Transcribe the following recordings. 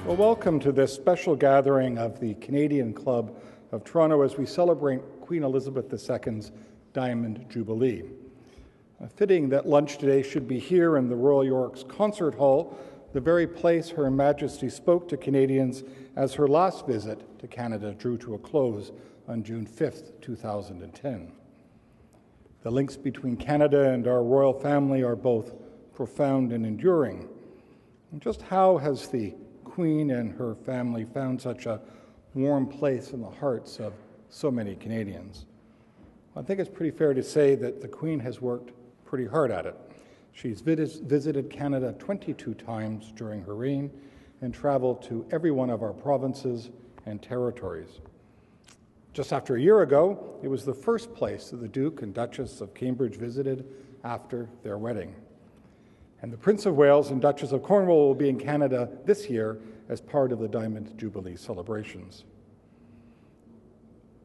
Well, welcome to this special gathering of the Canadian Club of Toronto as we celebrate Queen Elizabeth II's Diamond Jubilee. Fitting that lunch today should be here in the Royal York's Concert Hall, the very place Her Majesty spoke to Canadians as her last visit to Canada drew to a close on June 5, 2010. The links between Canada and our royal family are both profound and enduring. And just how has the Queen and her family found such a warm place in the hearts of so many Canadians? I think it's pretty fair to say that the Queen has worked pretty hard at it. She's visited Canada 22 times during her reign and traveled to every one of our provinces and territories. Just after a year ago, it was the first place that the Duke and Duchess of Cambridge visited after their wedding. And the Prince of Wales and Duchess of Cornwall will be in Canada this year as part of the Diamond Jubilee celebrations.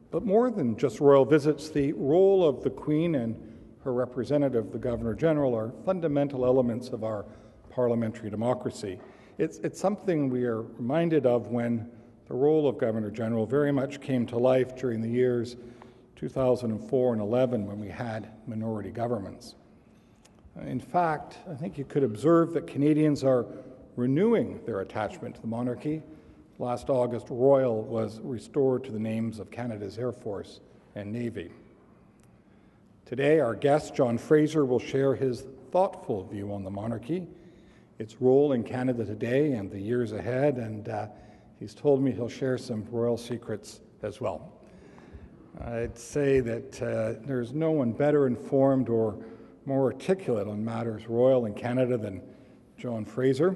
But more than just royal visits, the role of the Queen and her representative, the Governor-General, are fundamental elements of our parliamentary democracy. It's something we are reminded of when the role of Governor-General very much came to life during the years 2004 and 11 when we had minority governments. In fact, I think you could observe that Canadians are renewing their attachment to the monarchy. Last August, Royal was restored to the names of Canada's Air Force and Navy. Today, our guest, John Fraser, will share his thoughtful view on the monarchy, its role in Canada today and the years ahead, and he's told me he'll share some royal secrets as well. I'd say that there's no one better informed or more articulate on matters royal in Canada than John Fraser.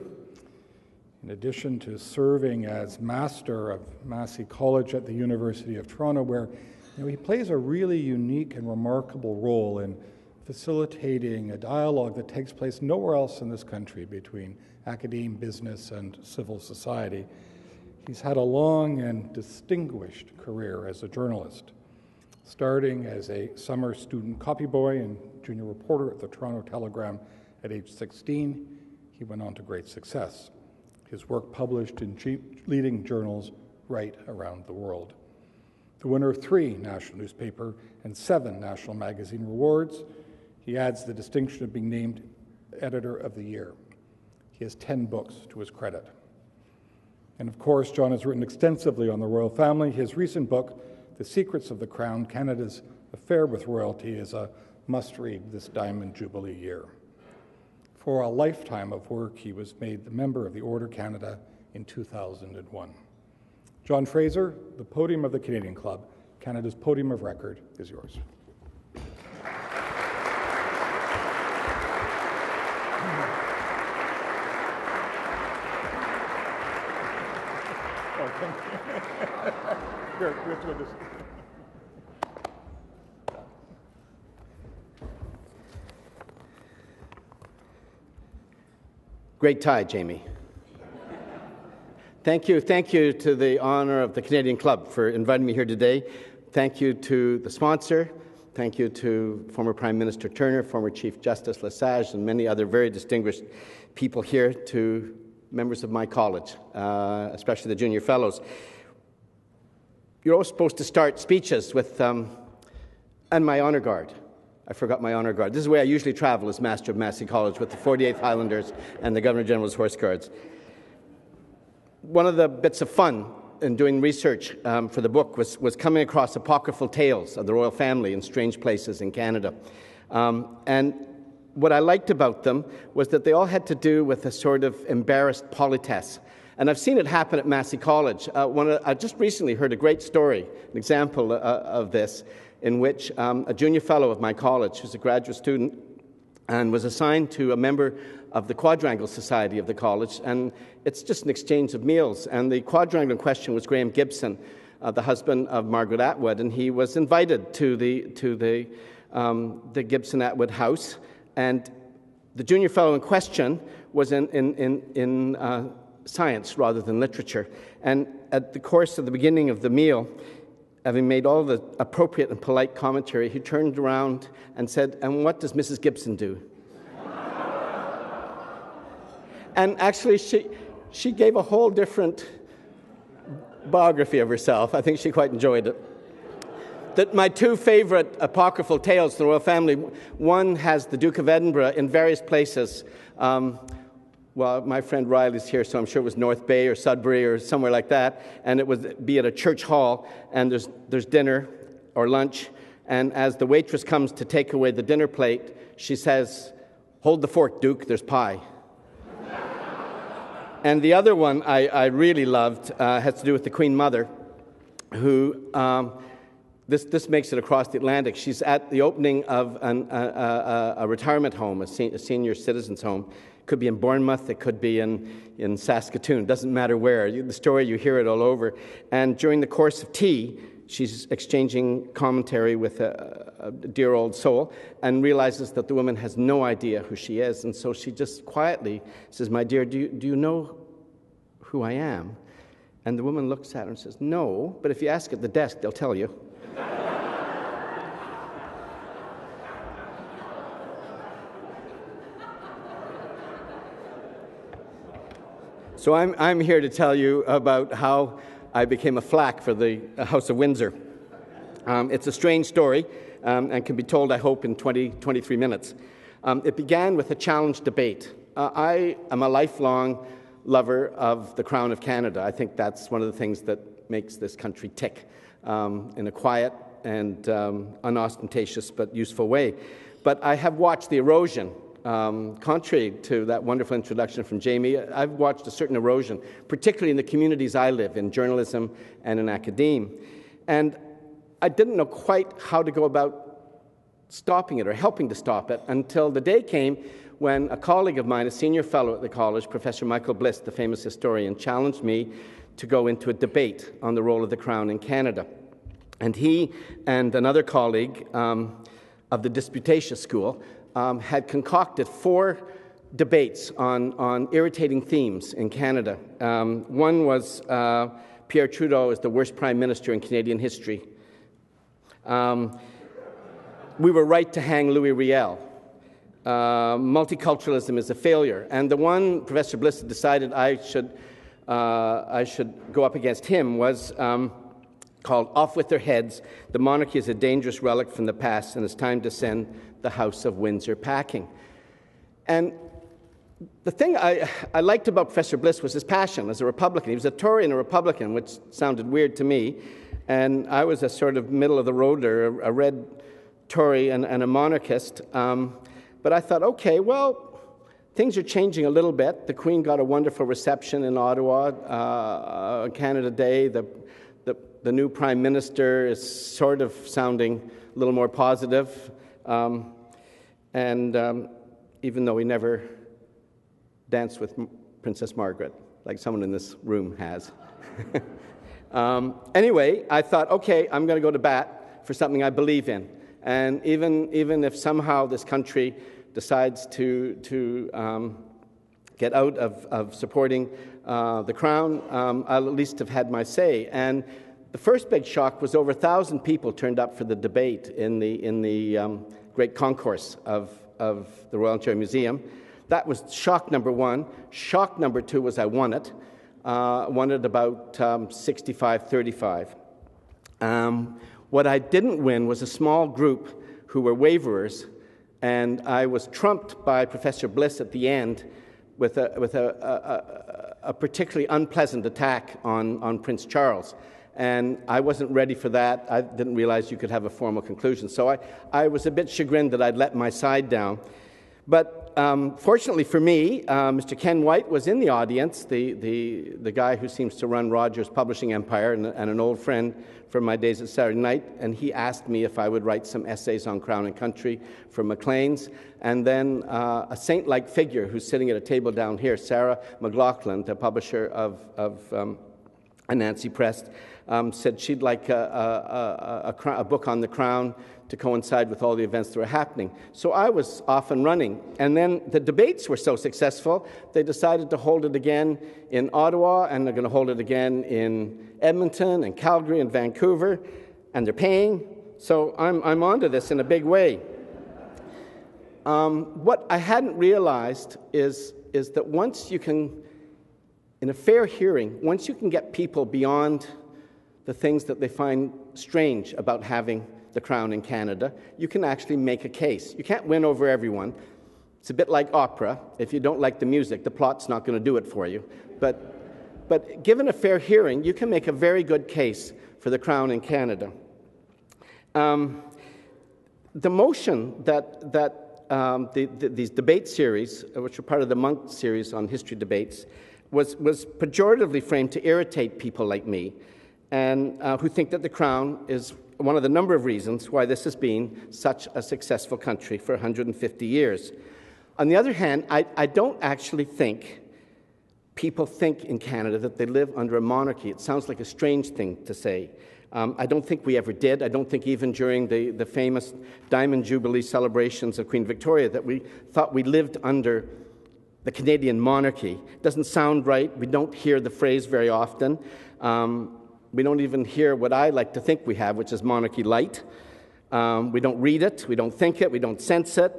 In addition to serving as Master of Massey College at the University of Toronto, where he plays a really unique and remarkable role in facilitating a dialogue that takes place nowhere else in this country between academe, business, and civil society. He's had a long and distinguished career as a journalist, starting as a summer student copyboy and junior reporter at the Toronto Telegram at age 16. He went on to great success. His work published in leading journals right around the world. The winner of 3 national newspaper and 7 national magazine awards, he adds the distinction of being named Editor of the Year. He has 10 books to his credit. And of course, John has written extensively on the royal family. His recent book, The Secrets of the Crown, Canada's Affair with Royalty, is a must-read this Diamond Jubilee year. For a lifetime of work, he was made the member of the Order Canada in 2001. John Fraser, the podium of the Canadian Club, Canada's podium of record, is yours. Oh, thank you. Here, we have to go this. Great tie, Jamie. Thank you to the honor of the Canadian Club for inviting me here today. Thank you to the sponsor. Thank you to former Prime Minister Turner, former Chief Justice Lesage, and many other very distinguished people here, to members of my college, especially the junior fellows. You're always supposed to start speeches with, and my honor guard. I forgot my honor guard. This is the way I usually travel as Master of Massey College, with the 48th Highlanders and the Governor-General's Horse Guards. One of the bits of fun in doing research for the book was coming across apocryphal tales of the royal family in strange places in Canada. And what I liked about them was that they all had to do with a sort of embarrassed politesse. And I've seen it happen at Massey College. I just recently heard a great story, an example of this, in which a junior fellow of my college, who's a graduate student, and was assigned to a member of the Quadrangle Society of the college, and it's just an exchange of meals. And the quadrangle in question was Graham Gibson, the husband of Margaret Atwood, and he was invited to the Gibson Atwood house. And the junior fellow in question was in science rather than literature. And at the course of the beginning of the meal, having made all the appropriate and polite commentary, he turned around and said, "And what does Mrs. Gibson do?" And actually, she gave a whole different biography of herself. I think she quite enjoyed it. That my two favourite apocryphal tales in the royal family, one has the Duke of Edinburgh in various places. Well, my friend Riley's here, so I'm sure it was North Bay or Sudbury or somewhere like that, and it would be at a church hall, and there's dinner or lunch, and as the waitress comes to take away the dinner plate, she says, "Hold the fork, Duke, there's pie." And the other one I really loved has to do with the Queen Mother, who, this makes it across the Atlantic. She's at the opening of a retirement home, a senior citizens home. It could be in Bournemouth, it could be in Saskatoon, doesn't matter where. The story, you hear it all over. And during the course of tea, she's exchanging commentary with a dear old soul and realizes that the woman has no idea who she is. And so she just quietly says, "My dear, do you know who I am?" And the woman looks at her and says, "No, but if you ask at the desk, they'll tell you." So I'm here to tell you about how I became a flack for the House of Windsor. It's a strange story and can be told, I hope, in 23 minutes. It began with a challenge debate. I am a lifelong lover of the Crown of Canada. I think that's one of the things that makes this country tick in a quiet and unostentatious but useful way. But I have watched the erosion. Contrary to that wonderful introduction from Jamie, I've watched a certain erosion, particularly in the communities I live in, journalism and in academia. And I didn't know quite how to go about stopping it or helping to stop it until the day came when a colleague of mine, a senior fellow at the college, Professor Michael Bliss, the famous historian, challenged me to go into a debate on the role of the Crown in Canada. And he and another colleague of the Disputatious School had concocted 4 debates on irritating themes in Canada. One was Pierre Trudeau is the worst prime minister in Canadian history. We were right to hang Louis Riel. Multiculturalism is a failure. And the one Professor Bliss decided I should go up against him was called "Off with Their Heads. The Monarchy is a Dangerous Relic from the Past, and it's time to send the House of Windsor packing." And the thing I liked about Professor Bliss was his passion as a Republican. He was a Tory and a Republican, which sounded weird to me. And I was a sort of middle-of-the-roader, a red Tory and a monarchist. But I thought, okay, well, things are changing a little bit. The Queen got a wonderful reception in Ottawa, Canada Day. The new Prime Minister is sort of sounding a little more positive. Even though he never danced with Princess Margaret, like someone in this room has. Anyway, I thought, okay, I'm going to go to bat for something I believe in. And even if somehow this country decides to get out of supporting the Crown, I'll at least have had my say. And the first big shock was over 1,000 people turned up for the debate in the great concourse of the Royal Ontario Museum. That was shock number 1. Shock number 2 was I won it. Won it about 65-35. What I didn't win was a small group who were waverers, and I was trumped by Professor Bliss at the end with a particularly unpleasant attack on Prince Charles. And I wasn't ready for that. I didn't realize you could have a formal conclusion. So I was a bit chagrined that I'd let my side down. But fortunately for me, Mr. Ken White was in the audience, the guy who seems to run Rogers' publishing empire and an old friend from my days at Saturday Night, and he asked me if I would write some essays on Crown and Country for Maclean's. And then a saint-like figure who's sitting at a table down here, Sarah McLaughlin, the publisher of Nancy Press, said she'd like a book on the Crown to coincide with all the events that were happening. So I was off and running. And then the debates were so successful, they decided to hold it again in Ottawa, and they're going to hold it again in Edmonton and Calgary and Vancouver, and they're paying. So I'm onto this in a big way. What I hadn't realized is that once you can In a fair hearing, once you can get people beyond the things that they find strange about having the Crown in Canada, you can actually make a case. You can't win over everyone. It's a bit like opera. If you don't like the music, the plot's not going to do it for you. But given a fair hearing, you can make a very good case for the Crown in Canada. The motion that these debate series, which are part of the Monk series on history debates, was pejoratively framed to irritate people like me, and who think that the Crown is one of the number of reasons why this has been such a successful country for 150 years. On the other hand, I don't actually think people think in Canada that they live under a monarchy. It sounds like a strange thing to say. I don't think we ever did. I don't think even during the famous Diamond Jubilee celebrations of Queen Victoria that we thought we lived under the Canadian monarchy. It doesn't sound right. We don't hear the phrase very often. We don't even hear what I like to think we have, which is monarchy light. We don't read it. We don't think it. We don't sense it.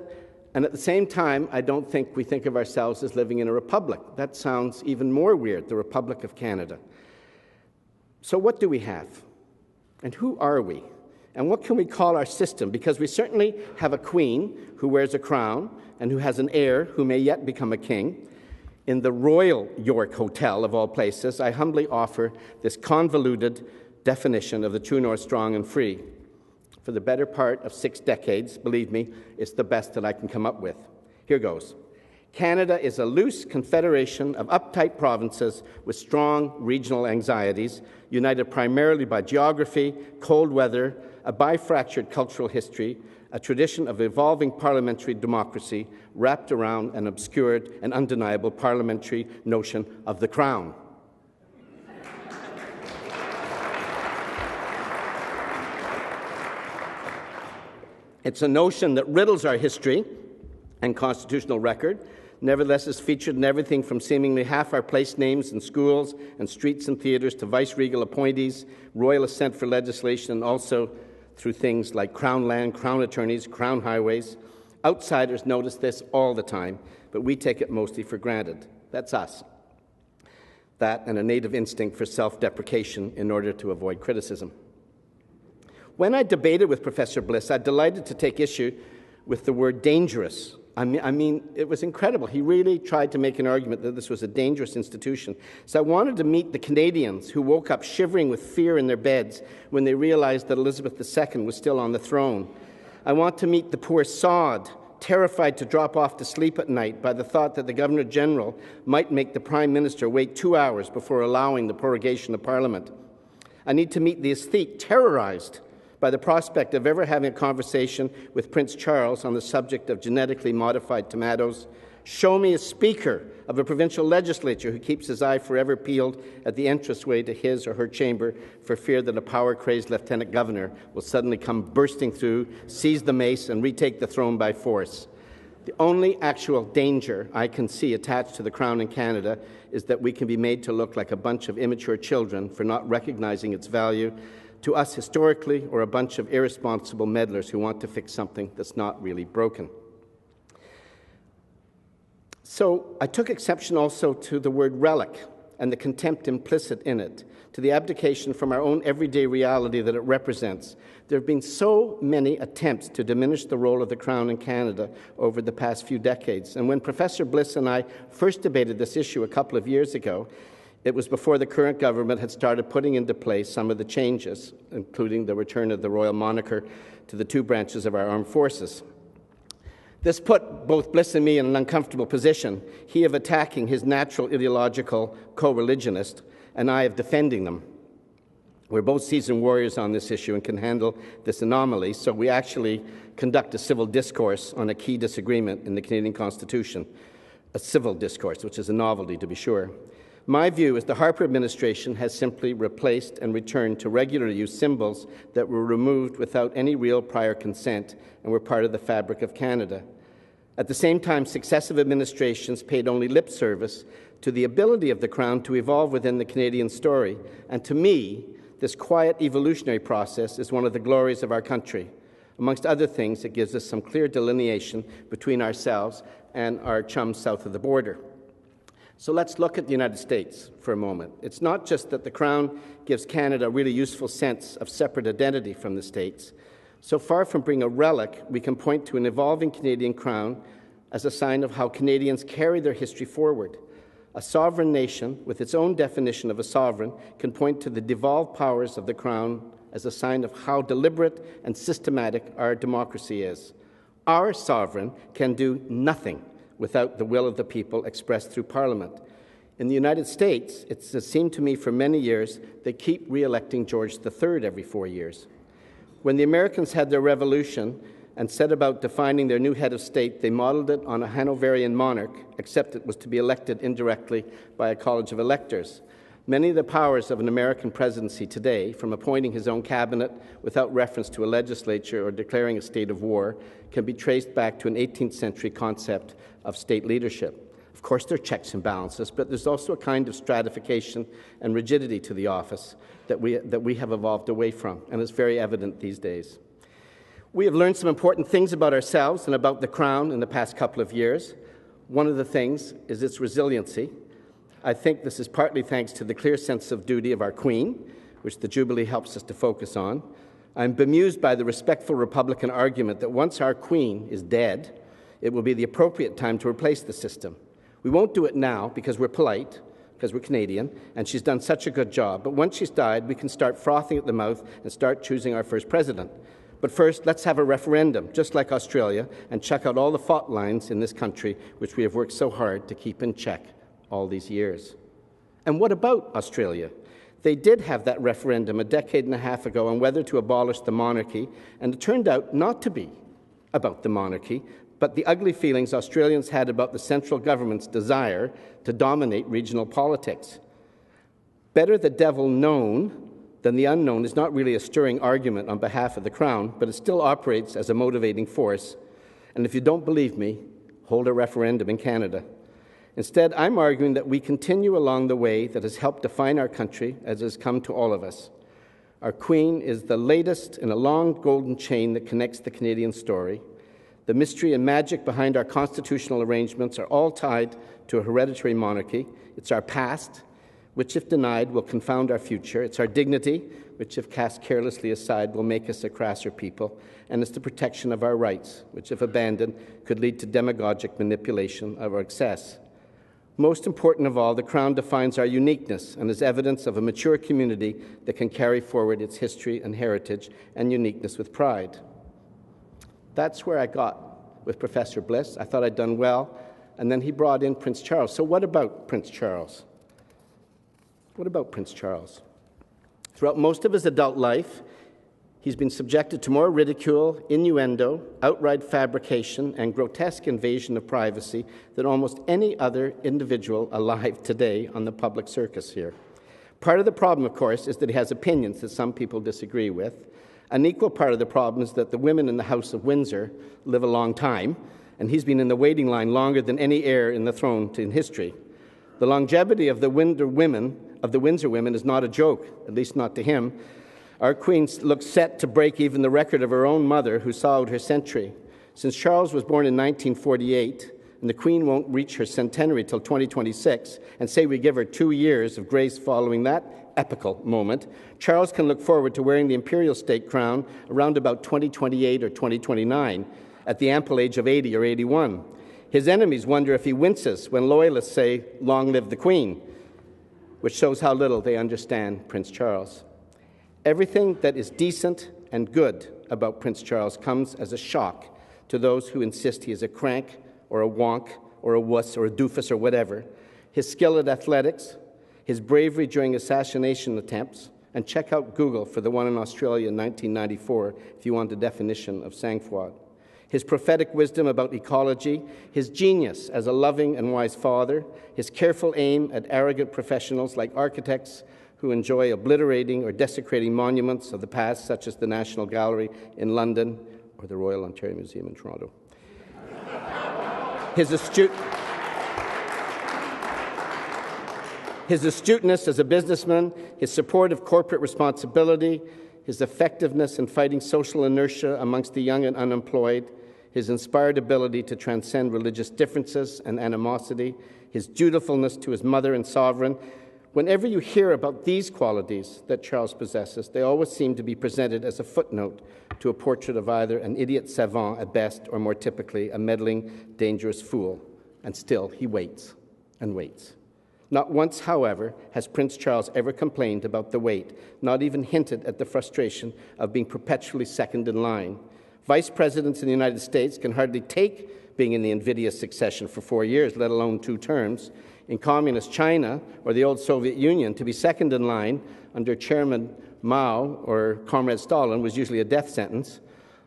And at the same time, I don't think we think of ourselves as living in a republic. That sounds even more weird, the Republic of Canada. So what do we have? And who are we? And what can we call our system? Because we certainly have a queen who wears a crown and who has an heir who may yet become a king. In the Royal York Hotel, of all places, I humbly offer this convoluted definition of the true north, strong and free. For the better part of 6 decades, believe me, it's the best that I can come up with. Here goes. Canada is a loose confederation of uptight provinces with strong regional anxieties, united primarily by geography, cold weather, a bifractured cultural history, a tradition of evolving parliamentary democracy wrapped around an obscured and undeniable parliamentary notion of the Crown. It's a notion that riddles our history and constitutional record. Nevertheless, is featured in everything from seemingly half our place names in schools and streets and theatres to vice-regal appointees, royal assent for legislation, and also through things like crown land, crown attorneys, crown highways. Outsiders notice this all the time, but we take it mostly for granted. That's us. That and a native instinct for self-deprecation in order to avoid criticism. When I debated with Professor Bliss, I delighted to take issue with the word dangerous. I mean, it was incredible. He really tried to make an argument that this was a dangerous institution. So I wanted to meet the Canadians who woke up shivering with fear in their beds when they realized that Elizabeth II was still on the throne. I want to meet the poor sod, terrified to drop off to sleep at night by the thought that the Governor-General might make the Prime Minister wait 2 hours before allowing the prorogation of Parliament. I need to meet the aesthete, terrorized by the prospect of ever having a conversation with Prince Charles on the subject of genetically modified tomatoes. Show me a speaker of a provincial legislature who keeps his eye forever peeled at the entranceway to his or her chamber for fear that a power-crazed lieutenant governor will suddenly come bursting through, seize the mace, and retake the throne by force. The only actual danger I can see attached to the Crown in Canada is that we can be made to look like a bunch of immature children for not recognizing its value to us historically, or a bunch of irresponsible meddlers who want to fix something that's not really broken. So I took exception also to the word relic and the contempt implicit in it, to the abdication from our own everyday reality that it represents. There have been so many attempts to diminish the role of the Crown in Canada over the past few decades. And when Professor Bliss and I first debated this issue a couple of years ago, it was before the current government had started putting into place some of the changes, including the return of the royal moniker to the 2 branches of our armed forces. This put both Bliss and me in an uncomfortable position, he of attacking his natural ideological co-religionist, and I of defending them. We're both seasoned warriors on this issue and can handle this anomaly, so we actually conduct a civil discourse on a key disagreement in the Canadian Constitution. A civil discourse, which is a novelty to be sure. My view is the Harper administration has simply replaced and returned to regular use symbols that were removed without any real prior consent and were part of the fabric of Canada. At the same time, successive administrations paid only lip service to the ability of the Crown to evolve within the Canadian story. And to me, this quiet evolutionary process is one of the glories of our country. Amongst other things, it gives us some clear delineation between ourselves and our chums south of the border. So let's look at the United States for a moment. It's not just that the Crown gives Canada a really useful sense of separate identity from the States. So far from being a relic, we can point to an evolving Canadian Crown as a sign of how Canadians carry their history forward. A sovereign nation, with its own definition of a sovereign, can point to the devolved powers of the Crown as a sign of how deliberate and systematic our democracy is. Our sovereign can do nothing without the will of the people expressed through Parliament. In the United States, it's seemed to me for many years they keep re-electing George III every 4 years. When the Americans had their revolution and set about defining their new head of state, they modeled it on a Hanoverian monarch, except it was to be elected indirectly by a college of electors. Many of the powers of an American presidency today, from appointing his own cabinet without reference to a legislature or declaring a state of war, can be traced back to an 18th century concept of state leadership. Of course, there are checks and balances, but there's also a kind of stratification and rigidity to the office that we have evolved away from, and it's very evident these days. We have learned some important things about ourselves and about the Crown in the past couple of years. One of the things is its resiliency. I think this is partly thanks to the clear sense of duty of our Queen, which the Jubilee helps us to focus on. I'm bemused by the respectful Republican argument that once our Queen is dead, it will be the appropriate time to replace the system. We won't do it now because we're polite, because we're Canadian, and she's done such a good job. But once she's died, we can start frothing at the mouth and start choosing our first president. But first, let's have a referendum, just like Australia, and check out all the fault lines in this country, which we have worked so hard to keep in check all these years. And what about Australia? They did have that referendum a decade and a half ago on whether to abolish the monarchy, and it turned out not to be about the monarchy, but the ugly feelings Australians had about the central government's desire to dominate regional politics. Better the devil known than the unknown is not really a stirring argument on behalf of the Crown, but it still operates as a motivating force. And if you don't believe me, hold a referendum in Canada. Instead, I'm arguing that we continue along the way that has helped define our country as has come to all of us. Our Queen is the latest in a long golden chain that connects the Canadian story. The mystery and magic behind our constitutional arrangements are all tied to a hereditary monarchy. It's our past, which, if denied, will confound our future. It's our dignity, which, if cast carelessly aside, will make us a crasser people. And it's the protection of our rights, which, if abandoned, could lead to demagogic manipulation of our excess. Most important of all, the Crown defines our uniqueness and is evidence of a mature community that can carry forward its history and heritage and uniqueness with pride. That's where I got with Professor Bliss. I thought I'd done well, and then he brought in Prince Charles. So what about Prince Charles? What about Prince Charles? Throughout most of his adult life, he's been subjected to more ridicule, innuendo, outright fabrication, and grotesque invasion of privacy than almost any other individual alive today on the public circus here. Part of the problem, of course, is that he has opinions that some people disagree with. An equal part of the problem is that the women in the House of Windsor live a long time, and he's been in the waiting line longer than any heir in the throne in history. The longevity of the Windsor women is not a joke, at least not to him. Our Queen looks set to break even the record of her own mother, who saw out her century. Since Charles was born in 1948, and the Queen won't reach her centenary till 2026, and say we give her 2 years of grace following that epical moment, Charles can look forward to wearing the imperial state crown around about 2028 or 2029, at the ample age of 80 or 81. His enemies wonder if he winces when loyalists say, "Long live the Queen," which shows how little they understand Prince Charles. Everything that is decent and good about Prince Charles comes as a shock to those who insist he is a crank or a wonk or a wuss or a doofus or whatever. His skill at athletics, his bravery during assassination attempts, and check out Google for the one in Australia in 1994 if you want a definition of sang-froid. His prophetic wisdom about ecology, his genius as a loving and wise father, his careful aim at arrogant professionals like architects who enjoy obliterating or desecrating monuments of the past, such as the National Gallery in London or the Royal Ontario Museum in Toronto. His astuteness as a businessman, his support of corporate responsibility, his effectiveness in fighting social inertia amongst the young and unemployed, his inspired ability to transcend religious differences and animosity, his dutifulness to his mother and sovereign. Whenever you hear about these qualities that Charles possesses, they always seem to be presented as a footnote to a portrait of either an idiot savant at best, or more typically, a meddling, dangerous fool. And still, he waits and waits. Not once, however, has Prince Charles ever complained about the wait, not even hinted at the frustration of being perpetually second in line. Vice presidents in the United States can hardly take being in the invidious succession for 4 years, let alone 2 terms. In communist China or the old Soviet Union, to be second in line under Chairman Mao or Comrade Stalin was usually a death sentence.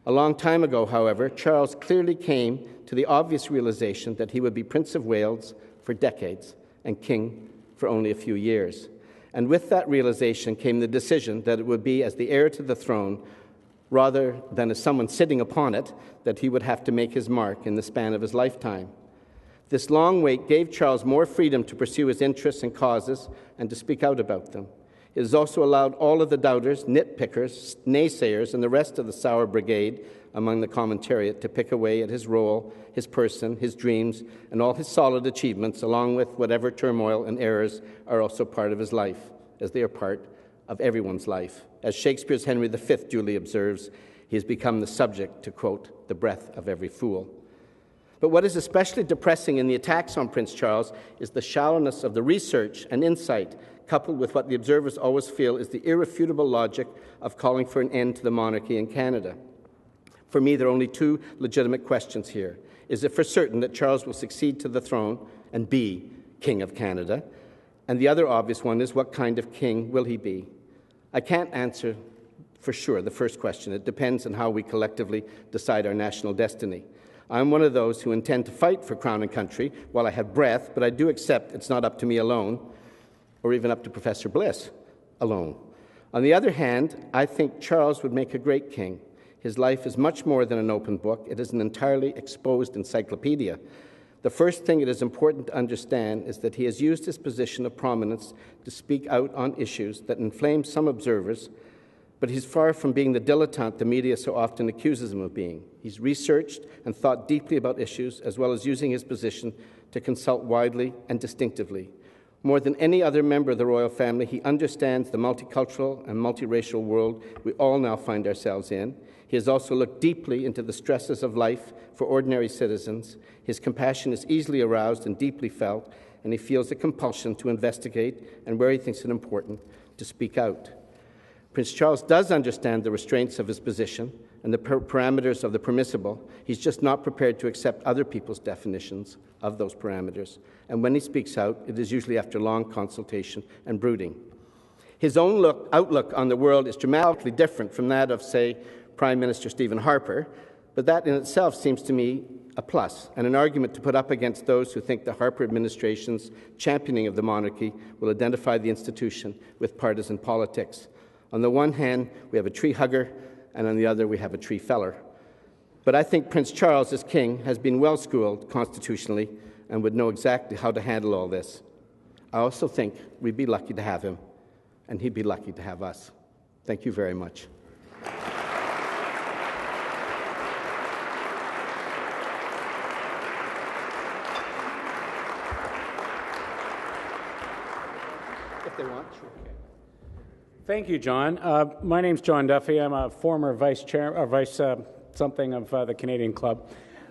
A long time ago, however, Charles clearly came to the obvious realization that he would be Prince of Wales for decades and king for only a few years. And with that realization came the decision that it would be as the heir to the throne, rather than as someone sitting upon it, that he would have to make his mark in the span of his lifetime. This long wait gave Charles more freedom to pursue his interests and causes and to speak out about them. It has also allowed all of the doubters, nitpickers, naysayers, and the rest of the sour brigade among the commentariat to pick away at his role, his person, his dreams, and all his solid achievements, along with whatever turmoil and errors are also part of his life, as they are part of everyone's life. As Shakespeare's Henry V duly observes, he has become the subject, to quote, the breath of every fool. But what is especially depressing in the attacks on Prince Charles is the shallowness of the research and insight, coupled with what the observers always feel is the irrefutable logic of calling for an end to the monarchy in Canada. For me, there are only 2 legitimate questions here. Is it for certain that Charles will succeed to the throne and be King of Canada? And the other obvious one is, what kind of king will he be? I can't answer for sure the first question. It depends on how we collectively decide our national destiny. I'm one of those who intend to fight for crown and country while I have breath, but I do accept it's not up to me alone, or even up to Professor Bliss alone. On the other hand, I think Charles would make a great king. His life is much more than an open book. It is an entirely exposed encyclopedia. The first thing it is important to understand is that he has used his position of prominence to speak out on issues that inflame some observers, but he's far from being the dilettante the media so often accuses him of being. He's researched and thought deeply about issues, as well as using his position to consult widely and distinctively. More than any other member of the royal family, he understands the multicultural and multiracial world we all now find ourselves in. He has also looked deeply into the stresses of life for ordinary citizens. His compassion is easily aroused and deeply felt, and he feels a compulsion to investigate and, where he thinks it important, to speak out. Prince Charles does understand the restraints of his position and the parameters of the permissible. He's just not prepared to accept other people's definitions of those parameters. And when he speaks out, it is usually after long consultation and brooding. His own outlook on the world is dramatically different from that of, say, Prime Minister Stephen Harper, but that in itself seems to me a plus and an argument to put up against those who think the Harper administration's championing of the monarchy will identify the institution with partisan politics. On the one hand, we have a tree hugger, and on the other, we have a tree feller. But I think Prince Charles, as king, has been well schooled constitutionally and would know exactly how to handle all this. I also think we'd be lucky to have him, and he'd be lucky to have us. Thank you very much. If they want, sure. Okay. Thank you, John. My name's John Duffy. I'm a former vice something of the Canadian Club.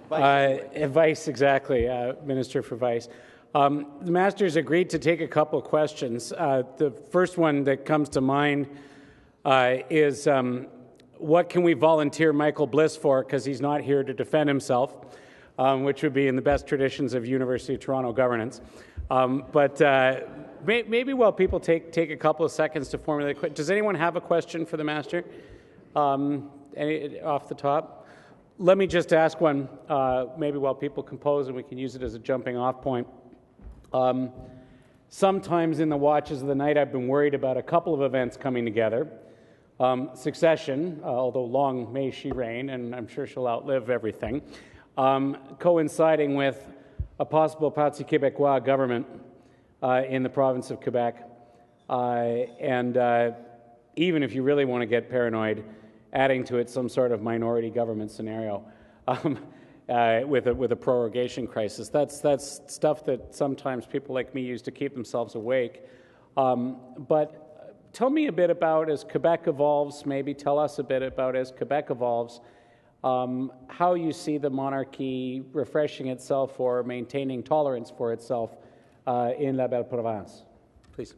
Vice, exactly, Minister for Vice. The Masters agreed to take a couple of questions. The first one that comes to mind is what can we volunteer Michael Bliss for, because he's not here to defend himself, which would be in the best traditions of University of Toronto governance. Maybe while people take a couple of seconds to formulate, does anyone have a question for the Master? Off the top? Let me just ask one, maybe while people compose, and we can use it as a jumping off point. Sometimes in the watches of the night, I've been worried about a couple of events coming together. Succession, although long may she reign, and I'm sure she'll outlive everything, coinciding with a possible Parti Québécois government in the province of Quebec. Even if you really want to get paranoid, adding to it some sort of minority government scenario. with a prorogation crisis. That's stuff that sometimes people like me use to keep themselves awake. But tell me a bit about, as Quebec evolves, maybe tell us a bit about, as Quebec evolves, how you see the monarchy refreshing itself or maintaining tolerance for itself in La Belle Province. Please.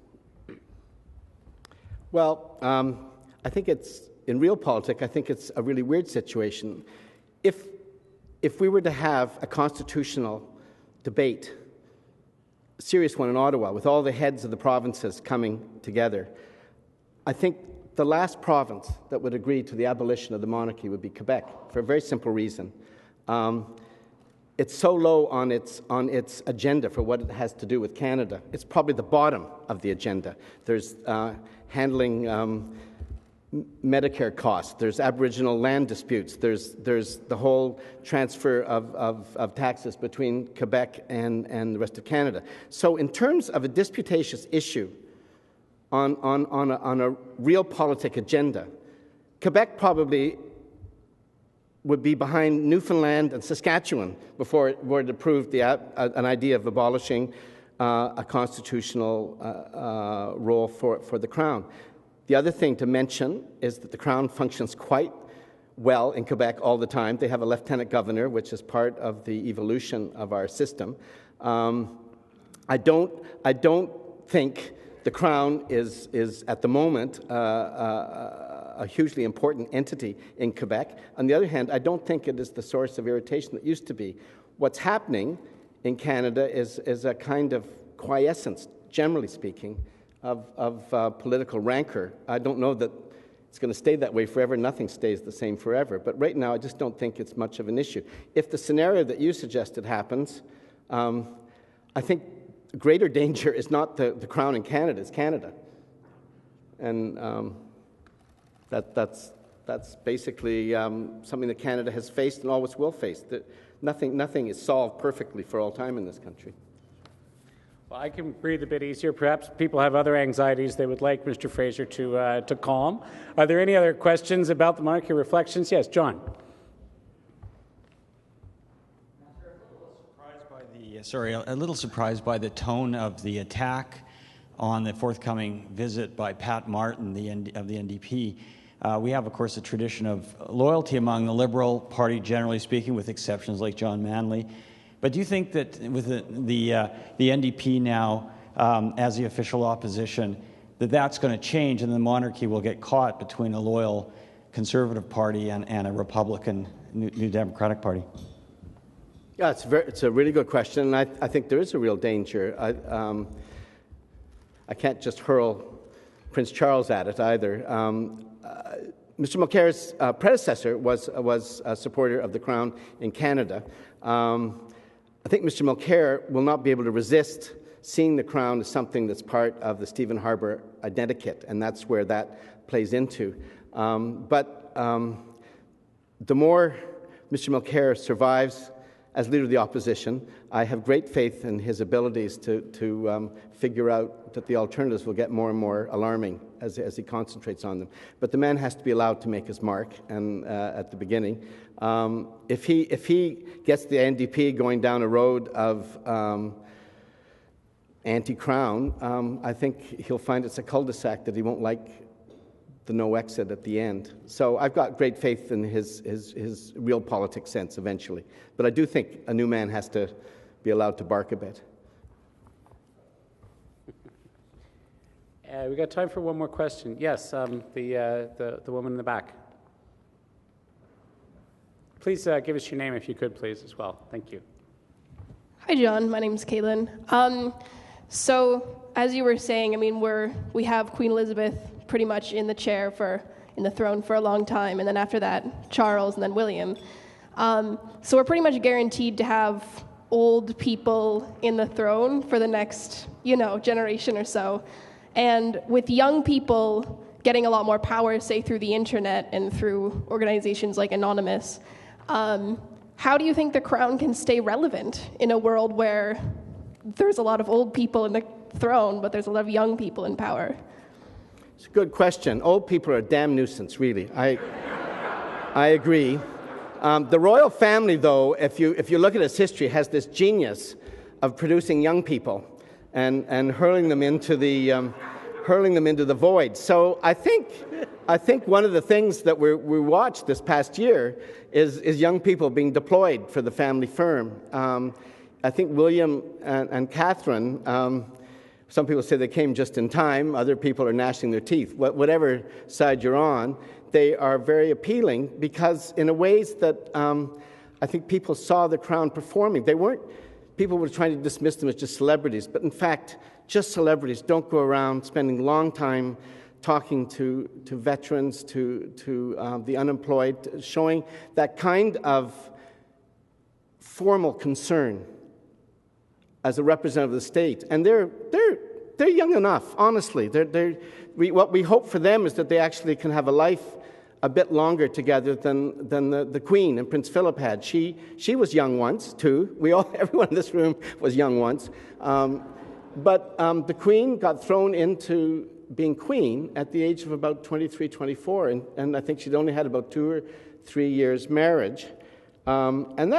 Well, I think it's, in real politics, I think it's a really weird situation. If we were to have a constitutional debate, a serious one in Ottawa, with all the heads of the provinces coming together, I think the last province that would agree to the abolition of the monarchy would be Quebec, for a very simple reason. It's so low on its agenda for what it has to do with Canada. It's probably the bottom of the agenda. There's handling Medicare costs, there's Aboriginal land disputes, there's the whole transfer of taxes between Quebec and the rest of Canada. So in terms of a disputatious issue on a real politic agenda, Quebec probably would be behind Newfoundland and Saskatchewan before it were to approve an idea of abolishing a constitutional role for the Crown. The other thing to mention is that the Crown functions quite well in Quebec all the time. They have a lieutenant governor, which is part of the evolution of our system. I don't think the Crown is at the moment a hugely important entity in Quebec. On the other hand, I don't think it is the source of irritation that used to be. What's happening in Canada is a kind of quiescence, generally speaking, of political rancor. I don't know that it's going to stay that way forever. Nothing stays the same forever. But right now, I just don't think it's much of an issue. If the scenario that you suggested happens, I think greater danger is not the Crown in Canada, it's Canada. And that's basically something that Canada has faced and always will face. That nothing is solved perfectly for all time in this country. Well, I can breathe a bit easier. Perhaps people have other anxieties they would like Mr. Fraser to calm. Are there any other questions about the monarchy reflections? Yes, John. A little surprised by the tone of the attack on the forthcoming visit by Pat Martin of the NDP. We have, of course, a tradition of loyalty among the Liberal Party, generally speaking, with exceptions like John Manley. But do you think that with the NDP now as the official opposition, that's going to change and the monarchy will get caught between a loyal Conservative Party and a Republican New Democratic Party? Yeah, it's a really good question, and I think there is a real danger. I can't just hurl Prince Charles at it either. Mr. Mulcair's predecessor was a supporter of the Crown in Canada. I think Mr. Mulcair will not be able to resist seeing the Crown as something that's part of the Stephen Harper identikit, and that's where that plays into. But the more Mr. Mulcair survives as leader of the opposition, I have great faith in his abilities to figure out that the alternatives will get more and more alarming as he concentrates on them. But the man has to be allowed to make his mark, and at the beginning. If he gets the NDP going down a road of anti-Crown, I think he'll find it's a cul-de-sac that he won't like the no exit at the end. So I've got great faith in his real politics sense eventually. But I do think a new man has to be allowed to bark a bit. We got time for one more question. Yes, the woman in the back. Please give us your name if you could, please, as well. Thank you. Hi, John. My name's Caitlin. So, as you were saying, I mean, we have Queen Elizabeth pretty much in the throne for a long time, and then after that, Charles, and then William. So we're pretty much guaranteed to have old people in the throne for the next, generation or so. And with young people getting a lot more power, say through the internet and through organizations like Anonymous, how do you think the Crown can stay relevant in a world where there's a lot of old people in the throne, but there's a lot of young people in power? It's a good question. Old people are a damn nuisance, really. I agree. The royal family, though, if you look at its history, has this genius of producing young people and hurling them into the void. So I think one of the things that we watched this past year is young people being deployed for the family firm. I think William and Catherine, some people say they came just in time, other people are gnashing their teeth. Whatever side you're on, they are very appealing because in a ways that I think people saw the Crown performing. People were trying to dismiss them as just celebrities, but in fact, just celebrities don't go around spending long time talking to veterans, to the unemployed, showing that kind of formal concern as a representative of the state. And they're young enough, honestly. What we hope for them is that they actually can have a life a bit longer together than the Queen and Prince Philip had. She was young once, too. Everyone in this room was young once. But the Queen got thrown into being Queen at the age of about 23, 24, and I think she'd only had about 2 or 3 years marriage. And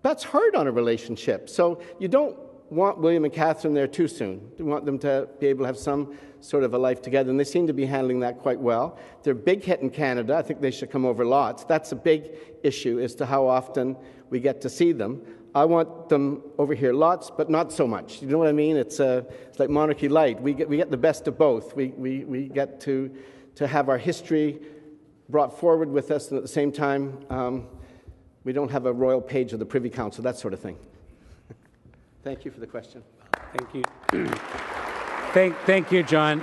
that's hard on a relationship. So you don't want William and Catherine there too soon. You want them to be able to have some sort of a life together, and they seem to be handling that quite well. They're a big hit in Canada. I think they should come over lots. That's a big issue as to how often we get to see them. I want them over here lots, but not so much. You know what I mean? It's like Monarchy Light. We get the best of both. We get to have our history brought forward with us, and at the same time, we don't have a royal page of the Privy Council, that sort of thing. Thank you for the question. Thank you. Thank you, John.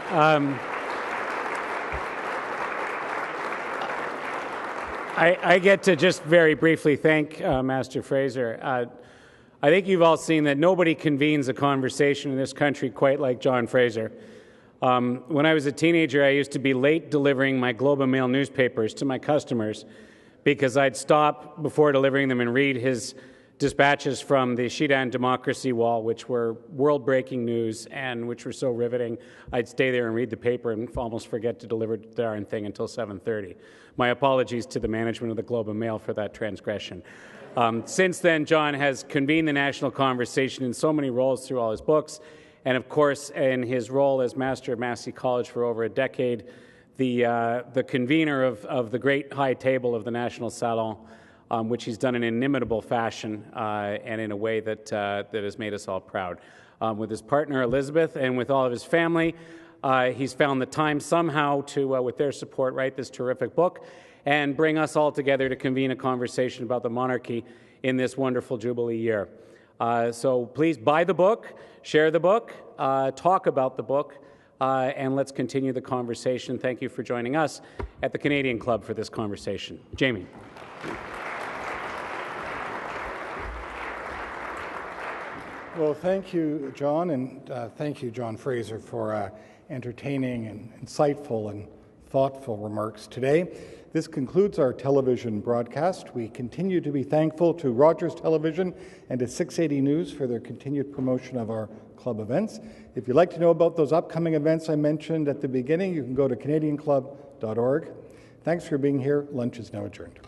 I get to just very briefly thank Master Fraser. I think you've all seen that nobody convenes a conversation in this country quite like John Fraser. When I was a teenager, I used to be late delivering my Globe and Mail newspapers to my customers because I'd stop before delivering them and read his dispatches from the Shidan Democracy Wall, which were world-breaking news and which were so riveting, I'd stay there and read the paper and almost forget to deliver the darn thing until 7:30. My apologies to the management of the Globe and Mail for that transgression. Since then, John has convened the national conversation in so many roles through all his books, and of course, in his role as Master of Massey College for over a decade, the convener of the great high table of the National Salon, which he's done in inimitable fashion and in a way that has made us all proud. With his partner Elizabeth and with all of his family, he's found the time somehow to, with their support, write this terrific book and bring us all together to convene a conversation about the monarchy in this wonderful Jubilee year. So please buy the book, share the book, talk about the book, and let's continue the conversation. Thank you for joining us at the Canadian Club for this conversation. Jamie. Well, thank you, John, and thank you, John Fraser, for entertaining and insightful and thoughtful remarks today. This concludes our television broadcast. We continue to be thankful to Rogers Television and to 680 News for their continued promotion of our club events. If you'd like to know about those upcoming events I mentioned at the beginning, you can go to canadianclub.org. Thanks for being here. Lunch is now adjourned.